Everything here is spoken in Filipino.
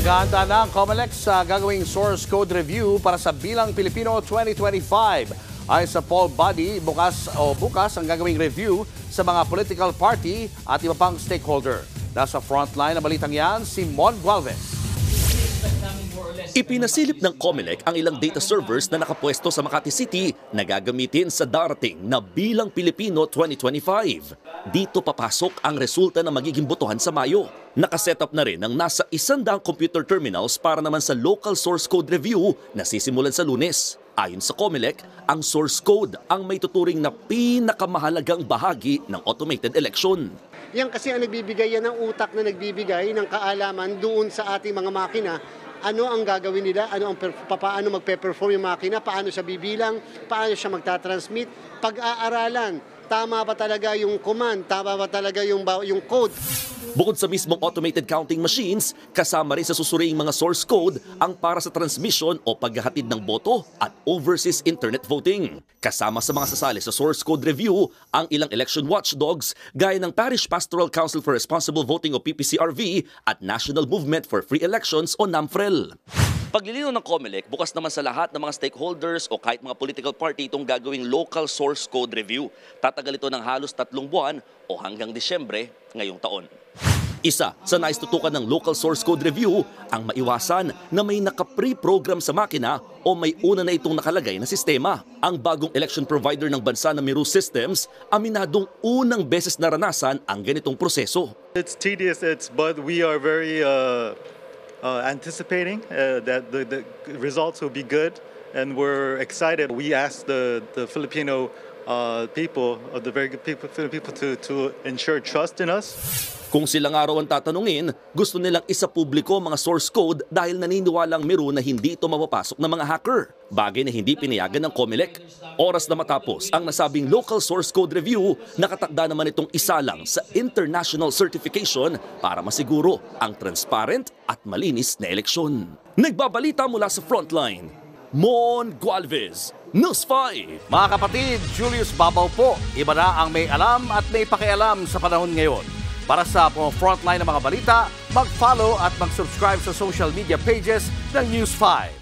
Naghahanda na ang COMELEC sa gagawing source code review para sa Bilang Pilipino 2025. Ayon sa poll body, bukas ang gagawing review sa mga political party at iba pang stakeholder. Nasa frontline ng balitang yan, si Mon Gualvez. Ipinasilip ng COMELEC ang ilang data servers na nakapwesto sa Makati City na gagamitin sa darating na Bilang Pilipino 2025. Dito papasok ang resulta ng magiging botohan sa Mayo. Nakasetup na rin ang nasa 100 computer terminals para naman sa local source code review na sisimulan sa Lunes. Ayon sa COMELEC, ang source code ang may tuturing na pinakamahalagang bahagi ng automated election. Yan kasi ang nagbibigay yan ng utak na nagbibigay ng kaalaman doon sa ating mga makina. Ano ang gagawin nila, paano magpe-perform yung makina, paano siya bibilang, paano siya magtatransmit, pag-aaralan, tama ba talaga yung command, tama ba talaga yung code. Bukod sa mismong automated counting machines, kasama rin sa susuriing mga source code ang para sa transmission o paghahatid ng boto at overseas internet voting. Kasama sa mga sasali sa source code review ang ilang election watchdogs gaya ng Parish Pastoral Council for Responsible Voting o PPCRV at National Movement for Free Elections o NAMFREL. Paglilinaw ng COMELEC, bukas naman sa lahat ng mga stakeholders o kahit mga political party itong gagawing local source code review. Tatagal ito ng halos 3 buwan o hanggang Disyembre ngayong taon. Isa sa naistutukan ng local source code review ang maiwasan na may naka-pre-program sa makina o may una na itong nakalagay na sistema. Ang bagong election provider ng bansa na Miru Systems, aminadong unang beses naranasan ang ganitong proseso. It's tedious, but we are very anticipating that the results will be good, and we're excited. We asked the Filipino people to ensure trust in us. Kung silang araw ang tatanungin, gusto nilang isapubliko mga source code dahil naniniwalang Miru na hindi ito mapapasok ng mga hacker. Bagay na hindi pinayagan ng COMELEC. Oras na matapos ang nasabing local source code review, nakatakda naman itong isa lang sa international certification para masiguro ang transparent at malinis na eleksyon. Nagbabalita mula sa frontline, Mon Gualvez, News 5. Mga kapatid, Julius Babaw po. Iba na ang may alam at may pakialam sa panahon ngayon. Para sa frontline ng mga balita, mag-follow at mag-subscribe sa social media pages ng News 5.